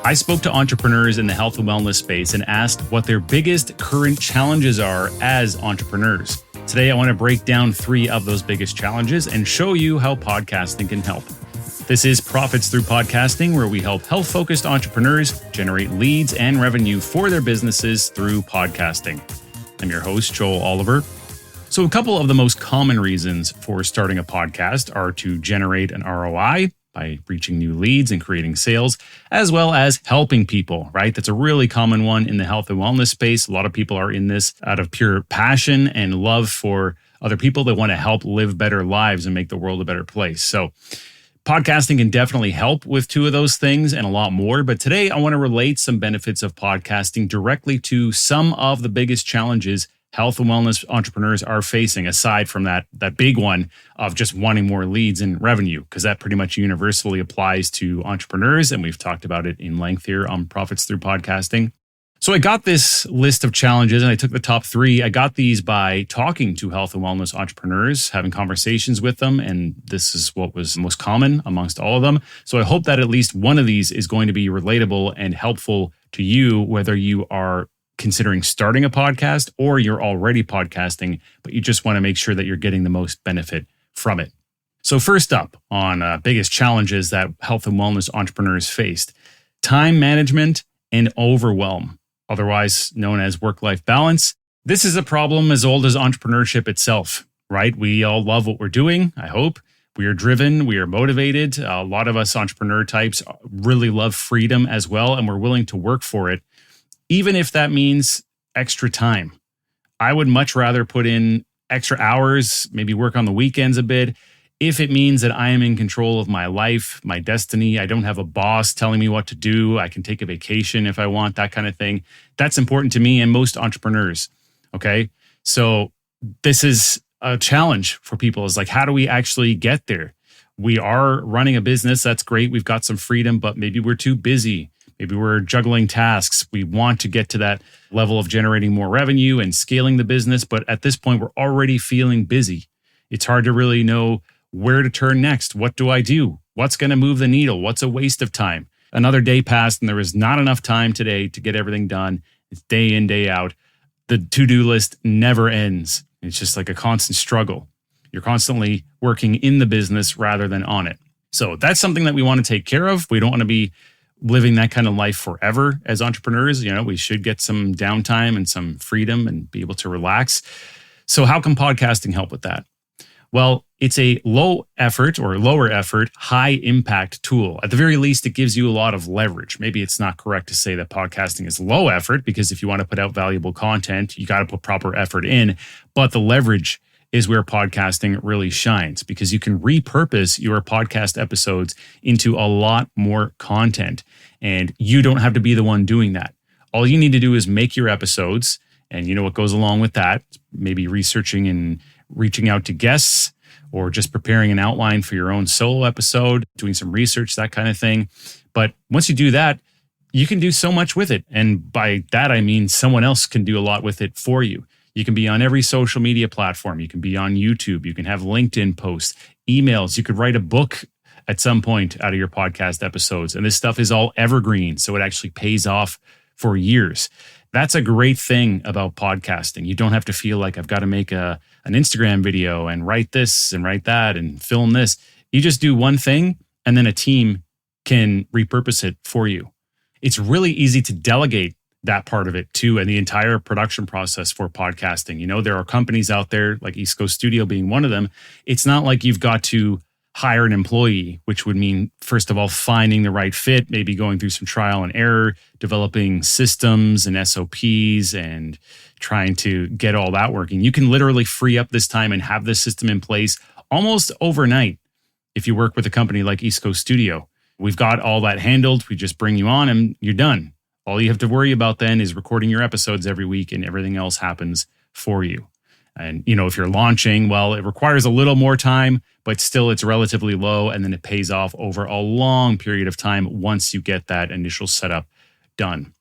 I spoke to entrepreneurs in the health and wellness space and asked what their biggest current challenges are as entrepreneurs. Today, I want to break down 3 of those biggest challenges and show you how podcasting can help. This is Profits Through Podcasting, where we help health-focused entrepreneurs generate leads and revenue for their businesses through podcasting. I'm your host, Joel Oliver. So a couple of the most common reasons for starting a podcast are to generate an ROI by reaching new leads and creating sales, as well as helping people, right? That's a really common one in the health and wellness space. A lot of people are in this out of pure passion and love for other people that want to help live better lives and make the world a better place. So podcasting can definitely help with 2 of those things and a lot more. But today I want to relate some benefits of podcasting directly to some of the biggest challenges health and wellness entrepreneurs are facing, aside from that big one of just wanting more leads and revenue, because that pretty much universally applies to entrepreneurs. And we've talked about it in length here on Profits Through Podcasting. So I got this list of challenges and I took the top 3. I got these by talking to health and wellness entrepreneurs, having conversations with them. And this is what was most common amongst all of them. So I hope that at least one of these is going to be relatable and helpful to you, whether you are considering starting a podcast or you're already podcasting, but you just want to make sure that you're getting the most benefit from it. So first up on biggest challenges that health and wellness entrepreneurs faced: time management and overwhelm, otherwise known as work-life balance. This is a problem as old as entrepreneurship itself, right? We all love what we're doing, I hope. We are driven, we are motivated. A lot of us entrepreneur types really love freedom as well, and we're willing to work for it, even if that means extra time. I would much rather put in extra hours, maybe work on the weekends a bit, if it means that I am in control of my life, my destiny. I don't have a boss telling me what to do. I can take a vacation if I want, that kind of thing. That's important to me and most entrepreneurs, okay? So this is a challenge for people, is like, how do we actually get there? We are running a business, that's great. We've got some freedom, but maybe we're too busy. Maybe we're juggling tasks. We want to get to that level of generating more revenue and scaling the business. But at this point, we're already feeling busy. It's hard to really know where to turn next. What do I do? What's going to move the needle? What's a waste of time? Another day passed and there was not enough time today to get everything done. It's day in, day out. The to-do list never ends. It's just like a constant struggle. You're constantly working in the business rather than on it. So that's something that we want to take care of. We don't want to be living that kind of life forever as entrepreneurs. You know, we should get some downtime and some freedom and be able to relax. So how can podcasting help with that? Well, it's a low effort or lower effort, high impact tool. At the very least, it gives you a lot of leverage. Maybe it's not correct to say that podcasting is low effort, because if you want to put out valuable content, you got to put proper effort in. But the leverage is where podcasting really shines, because you can repurpose your podcast episodes into a lot more content, and you don't have to be the one doing that. All you need to do is make your episodes, and you know what goes along with that, maybe researching and reaching out to guests, or just preparing an outline for your own solo episode, doing some research, that kind of thing. But once you do that, you can do so much with it. And by that, I mean someone else can do a lot with it for you. You can be on every social media platform. You can be on YouTube. You can have LinkedIn posts, emails. You could write a book at some point out of your podcast episodes. And this stuff is all evergreen, so it actually pays off for years. That's a great thing about podcasting. You don't have to feel like I've got to make an Instagram video and write this and write that and film this. You just do one thing and then a team can repurpose it for you. It's really easy to delegate that part of it too, and the entire production process for podcasting. You know, there are companies out there like East Coast Studio being one of them. It's not like you've got to hire an employee, which would mean, first of all, finding the right fit, maybe going through some trial and error, developing systems and SOPs and trying to get all that working. You can literally free up this time and have this system in place almost overnight if you work with a company like East Coast Studio. We've got all that handled. We just bring you on and you're done. All you have to worry about then is recording your episodes every week, and everything else happens for you. And, you know, if you're launching, well, it requires a little more time, but still it's relatively low, and then it pays off over a long period of time once you get that initial setup done.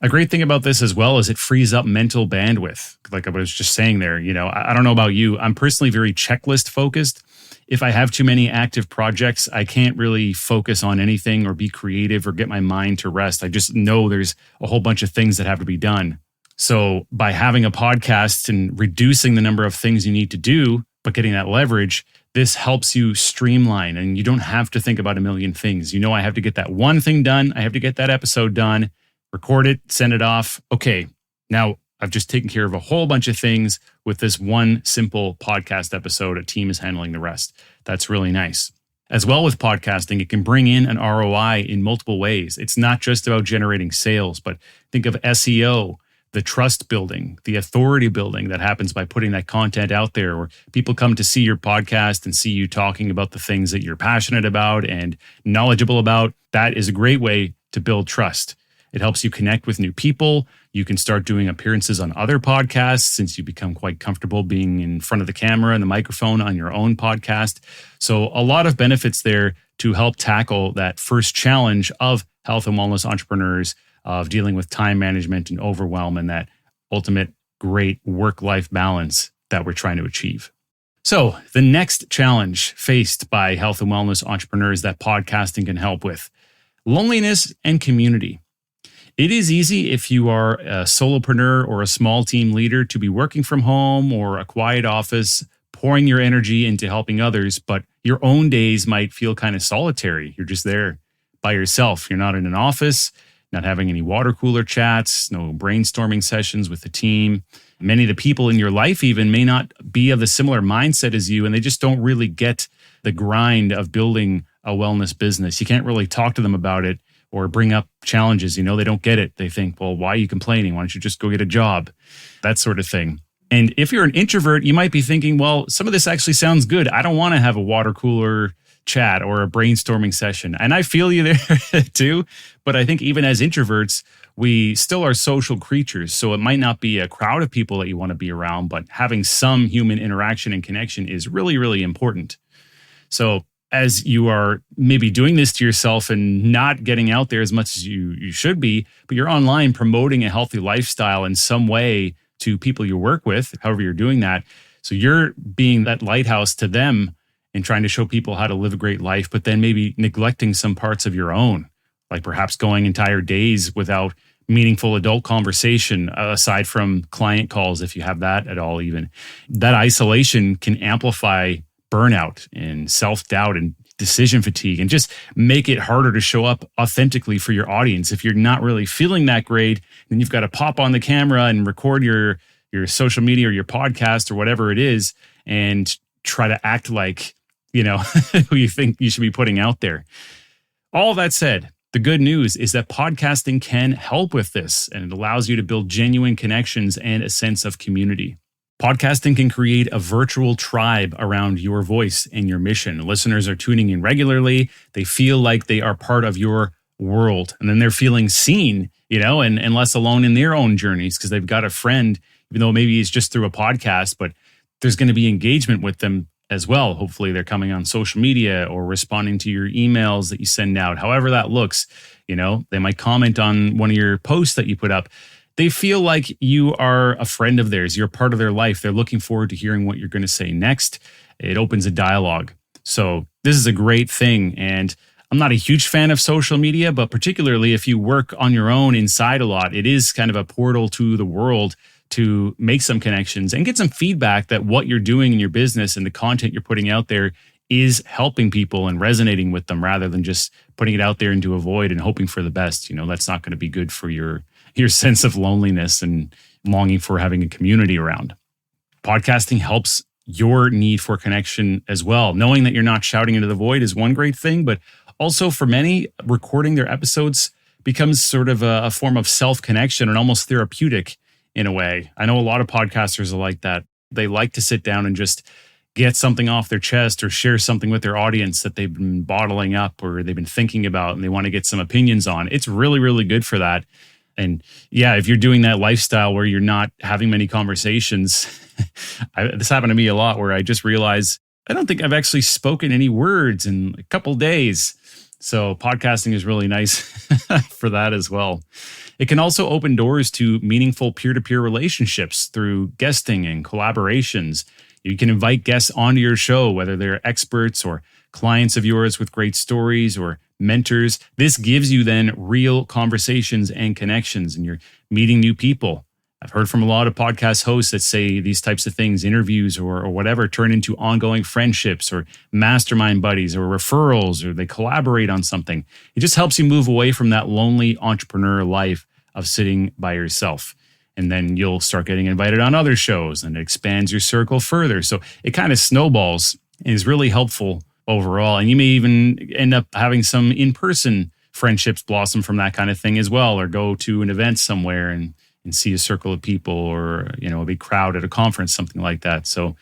A great thing about this as well is it frees up mental bandwidth. Like I was just saying there, you know, I don't know about you. I'm personally very checklist focused. If I have too many active projects, I can't really focus on anything or be creative or get my mind to rest. I just know there's a whole bunch of things that have to be done. So by having a podcast and reducing the number of things you need to do, but getting that leverage, this helps you streamline and you don't have to think about a million things. You know, I have to get that one thing done. I have to get that episode done, record it, send it off. Okay, now I've just taken care of a whole bunch of things with this one simple podcast episode. A team is handling the rest. That's really nice. As well with podcasting, it can bring in an ROI in multiple ways. It's not just about generating sales, but think of SEO, the trust building, the authority building that happens by putting that content out there where people come to see your podcast and see you talking about the things that you're passionate about and knowledgeable about. That is a great way to build trust. It helps you connect with new people. You can start doing appearances on other podcasts since you become quite comfortable being in front of the camera and the microphone on your own podcast. So a lot of benefits there to help tackle that first challenge of health and wellness entrepreneurs of dealing with time management and overwhelm and that ultimate great work-life balance that we're trying to achieve. So the next challenge faced by health and wellness entrepreneurs that podcasting can help with: loneliness and community. It is easy if you are a solopreneur or a small team leader to be working from home or a quiet office, pouring your energy into helping others, but your own days might feel kind of solitary. You're just there by yourself. You're not in an office, not having any water cooler chats, no brainstorming sessions with the team. Many of the people in your life even may not be of the similar mindset as you, and they just don't really get the grind of building a wellness business. You can't really talk to them about it or bring up challenges. You know, they don't get it. They think, well, why are you complaining? Why don't you just go get a job? That sort of thing. And if you're an introvert, you might be thinking, well, some of this actually sounds good. I don't want to have a water cooler chat or a brainstorming session. And I feel you there too. But I think even as introverts, we still are social creatures. So it might not be a crowd of people that you want to be around, but having some human interaction and connection is really, really important. So as you are maybe doing this to yourself and not getting out there as much as you should be, but you're online promoting a healthy lifestyle in some way to people you work with, however you're doing that. So you're being that lighthouse to them and trying to show people how to live a great life, but then maybe neglecting some parts of your own, like perhaps going entire days without meaningful adult conversation aside from client calls, if you have that at all even. That isolation can amplify burnout and self-doubt and decision fatigue and just make it harder to show up authentically for your audience. If you're not really feeling that great, then you've got to pop on the camera and record your social media or your podcast or whatever it is and try to act like, you know, who you think you should be putting out there. All that said, the good news is that podcasting can help with this, and it allows you to build genuine connections and a sense of community. Podcasting can create a virtual tribe around your voice and your mission. Listeners are tuning in regularly. They feel like they are part of your world, and then they're feeling seen, you know, and less alone in their own journeys because they've got a friend, even though maybe it's just through a podcast, but there's going to be engagement with them as well. Hopefully they're coming on social media or responding to your emails that you send out, however that looks. You know, they might comment on one of your posts that you put up. They feel like you are a friend of theirs. You're part of their life. They're looking forward to hearing what you're going to say next. It opens a dialogue. So this is a great thing. And I'm not a huge fan of social media, but particularly if you work on your own inside a lot, it is kind of a portal to the world to make some connections and get some feedback that what you're doing in your business and the content you're putting out there is helping people and resonating with them rather than just putting it out there into a void and hoping for the best. You know, that's not going to be good for your sense of loneliness and longing for having a community around. Podcasting helps your need for connection as well. Knowing that you're not shouting into the void is one great thing, but also for many, recording their episodes becomes sort of a form of self-connection and almost therapeutic in a way. I know a lot of podcasters are like that. They like to sit down and just get something off their chest or share something with their audience that they've been bottling up or they've been thinking about and they want to get some opinions on. It's really, really good for that. And yeah, if you're doing that lifestyle where you're not having many conversations, this happened to me a lot where I just realized I don't think I've actually spoken any words in a couple days. So podcasting is really nice for that as well. It can also open doors to meaningful peer-to-peer relationships through guesting and collaborations. You can invite guests onto your show, whether they're experts or clients of yours with great stories or mentors. This gives you then real conversations and connections, and you're meeting new people. I've heard from a lot of podcast hosts that say these types of things, interviews or whatever, turn into ongoing friendships or mastermind buddies or referrals, or they collaborate on something. It just helps you move away from that lonely entrepreneur life of sitting by yourself. And then you'll start getting invited on other shows and it expands your circle further. So it kind of snowballs and is really helpful overall. And you may even end up having some in-person friendships blossom from that kind of thing as well, or go to an event somewhere and see a circle of people, or a big crowd at a conference, something like that. So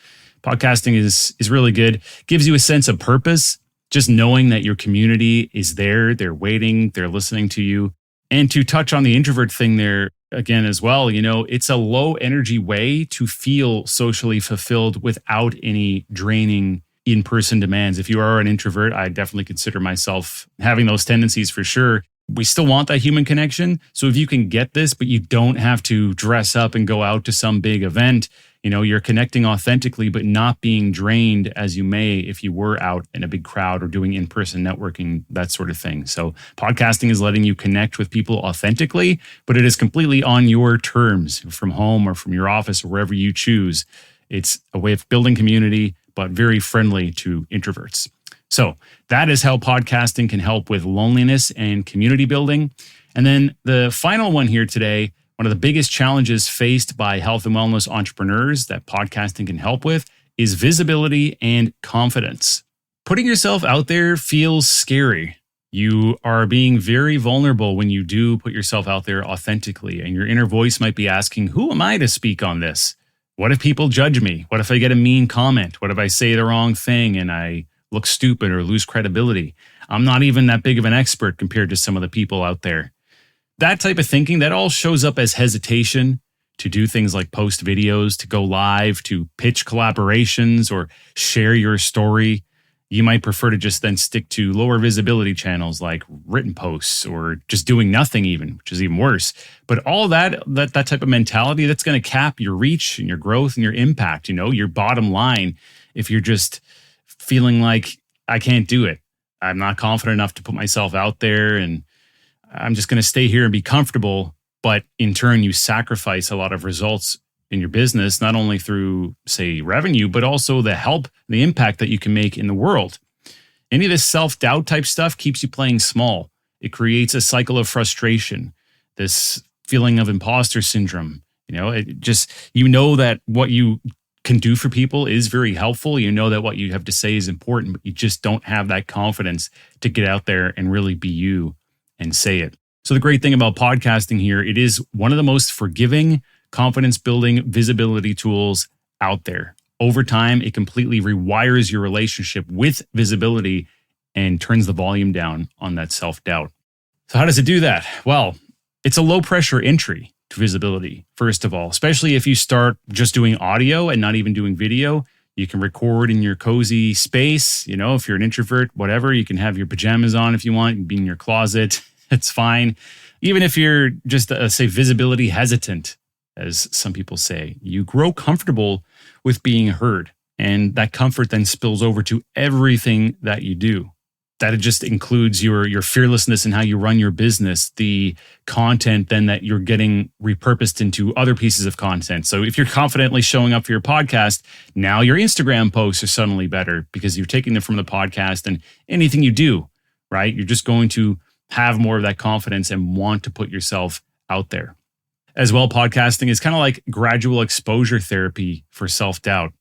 podcasting is really good. Gives you a sense of purpose, just knowing that your community is there, they're waiting, they're listening to you. And to touch on the introvert thing there again as well, it's a low energy way to feel socially fulfilled without any draining in-person demands. If you are an introvert, I definitely consider myself having those tendencies for sure. We still want that human connection. So if you can get this, but you don't have to dress up and go out to some big event, you're connecting authentically, but not being drained as you may if you were out in a big crowd or doing in-person networking, that sort of thing. So podcasting is letting you connect with people authentically, but it is completely on your terms, from home or from your office or wherever you choose. It's a way of building community, but very friendly to introverts. So that is how podcasting can help with loneliness and community building. And then the final one here today, one of the biggest challenges faced by health and wellness entrepreneurs that podcasting can help with is visibility and confidence. Putting yourself out there feels scary. You are being very vulnerable when you do put yourself out there authentically, and your inner voice might be asking, who am I to speak on this? What if people judge me? What if I get a mean comment? What if I say the wrong thing and I look stupid or lose credibility? I'm not even that big of an expert compared to some of the people out there. That type of thinking, that all shows up as hesitation to do things like post videos, to go live, to pitch collaborations or share your story. You might prefer to just then stick to lower visibility channels like written posts, or just doing nothing even, which is even worse. But all that type of mentality, that's going to cap your reach and your growth and your impact, your bottom line. If you're just feeling like, I can't do it, I'm not confident enough to put myself out there, and I'm just going to stay here and be comfortable. But in turn, you sacrifice a lot of results in your business, not only through, say, revenue, but also the help, the impact that you can make in the world. Any of this self-doubt type stuff keeps you playing small. It creates a cycle of frustration, this feeling of imposter syndrome. It just, that what you can do for people is very helpful. That what you have to say is important, but you just don't have that confidence to get out there and really be you and say it. So the great thing about podcasting here, it is one of the most forgiving, confidence building visibility tools out there. Over time, it completely rewires your relationship with visibility and turns the volume down on that self-doubt. So how does it do that? Well, it's a low pressure entry to visibility, first of all, especially if you start just doing audio and not even doing video. You can record in your cozy space. If you're an introvert, whatever, you can have your pajamas on if you want. You can be in your closet. It's fine. Even if you're just, say, visibility hesitant, as some people say, you grow comfortable with being heard. And that comfort then spills over to everything that you do. That it just includes your fearlessness in how you run your business, the content then that you're getting repurposed into other pieces of content. So if you're confidently showing up for your podcast, now your Instagram posts are suddenly better because you're taking them from the podcast, and anything you do, right? You're just going to have more of that confidence and want to put yourself out there. As well, podcasting is kind of like gradual exposure therapy for self-doubt.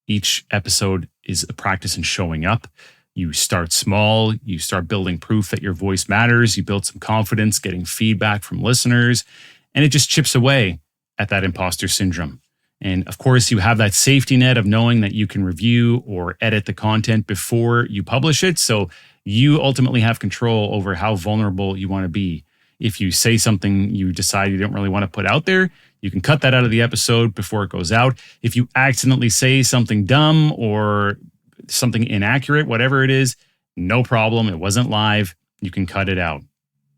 Each episode is a practice in showing up. You start small, you start building proof that your voice matters, you build some confidence, getting feedback from listeners, and it just chips away at that imposter syndrome. And of course, you have that safety net of knowing that you can review or edit the content before you publish it. So you ultimately have control over how vulnerable you want to be. If you say something you decide you don't really want to put out there, you can cut that out of the episode before it goes out. If you accidentally say something dumb or something inaccurate, whatever it is, no problem. It wasn't live. You can cut it out.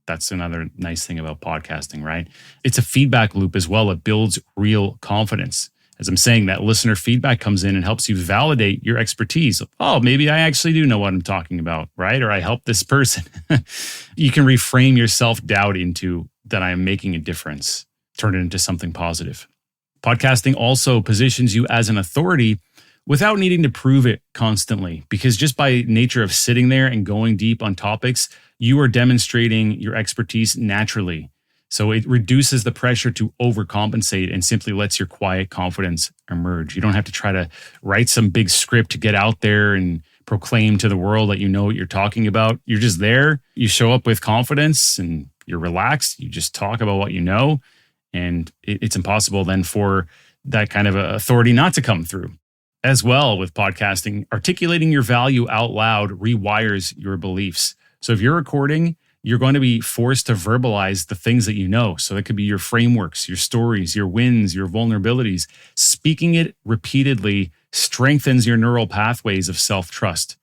That's another nice thing about podcasting, right? It's a feedback loop as well. It builds real confidence. As I'm saying, that listener feedback comes in and helps you validate your expertise. Oh, maybe I actually do know what I'm talking about, right? Or I help this person. You can reframe your self-doubt into that I am making a difference, turn it into something positive. Podcasting also positions you as an authority without needing to prove it constantly, because just by nature of sitting there and going deep on topics, you are demonstrating your expertise naturally. So it reduces the pressure to overcompensate and simply lets your quiet confidence emerge. You don't have to try to write some big script to get out there and proclaim to the world that you know what you're talking about. You're just there. You show up with confidence and you're relaxed. You just talk about what you know. And it's impossible then for that kind of authority not to come through. As well with podcasting, articulating your value out loud rewires your beliefs. So if you're recording, you're going to be forced to verbalize the things that you know. So it could be your frameworks, your stories, your wins, your vulnerabilities. Speaking it repeatedly strengthens your neural pathways of self-trust.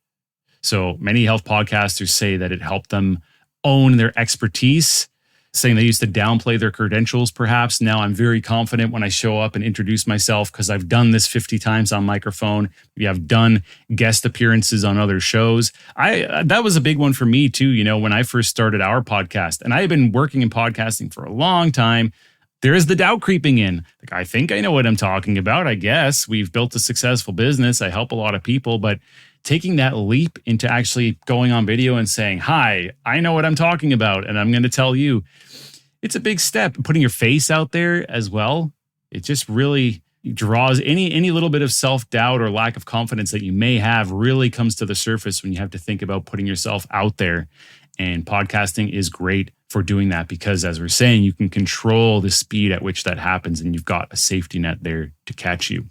So many health podcasters say that it helped them own their expertise, saying they used to downplay their credentials perhaps. Now I'm very confident when I show up and introduce myself because I've done this 50 times on microphone. Maybe I've done guest appearances on other shows. That was a big one for me too, when I first started our podcast. And I had been working in podcasting for a long time. There is the doubt creeping in. Like, I think I know what I'm talking about, I guess. We've built a successful business. I help a lot of people, but taking that leap into actually going on video and saying, hi, I know what I'm talking about, and I'm going to tell you, it's a big step. Putting your face out there as well, it just really draws any little bit of self-doubt or lack of confidence that you may have really comes to the surface when you have to think about putting yourself out there. And podcasting is great for doing that because, as we're saying, you can control the speed at which that happens and you've got a safety net there to catch you.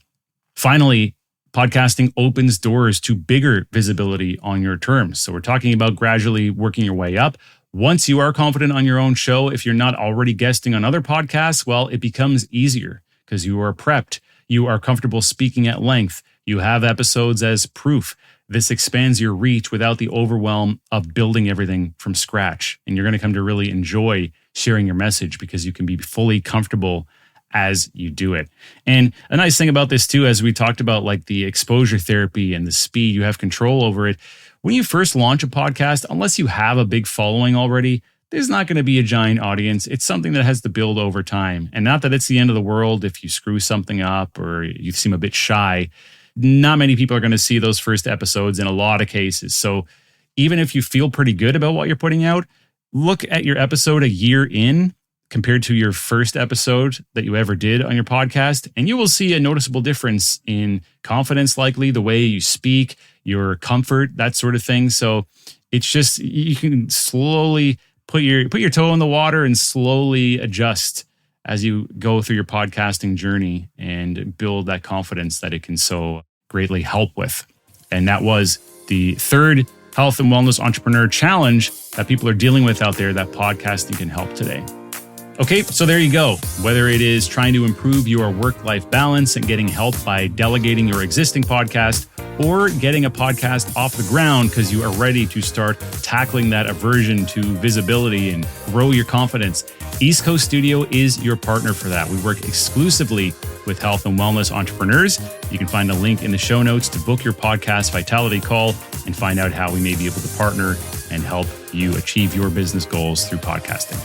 Finally, podcasting opens doors to bigger visibility on your terms. So we're talking about gradually working your way up. Once you are confident on your own show, if you're not already guesting on other podcasts, well, it becomes easier because you are prepped. You are comfortable speaking at length. You have episodes as proof. This expands your reach without the overwhelm of building everything from scratch. And you're going to come to really enjoy sharing your message because you can be fully comfortable as you do it. And a nice thing about this too, as we talked about like the exposure therapy and the speed, you have control over it. When you first launch a podcast, unless you have a big following already, there's not going to be a giant audience. It's something that has to build over time. And not that it's the end of the world if you screw something up or you seem a bit shy. Not many people are going to see those first episodes in a lot of cases. So even if you feel pretty good about what you're putting out, look at your episode a year in compared to your first episode that you ever did on your podcast, and you will see a noticeable difference in confidence, likely the way you speak, your comfort, that sort of thing. So it's just, you can slowly put your toe in the water and slowly adjust as you go through your podcasting journey and build that confidence that it can so greatly help with. And that was the third health and wellness entrepreneur challenge that people are dealing with out there that podcasting can help today. Okay, so there you go. Whether it is trying to improve your work-life balance and getting help by delegating your existing podcast, or getting a podcast off the ground because you are ready to start tackling that aversion to visibility and grow your confidence, East Coast Studio is your partner for that. We work exclusively with health and wellness entrepreneurs. You can find a link in the show notes to book your podcast vitality call and find out how we may be able to partner and help you achieve your business goals through podcasting.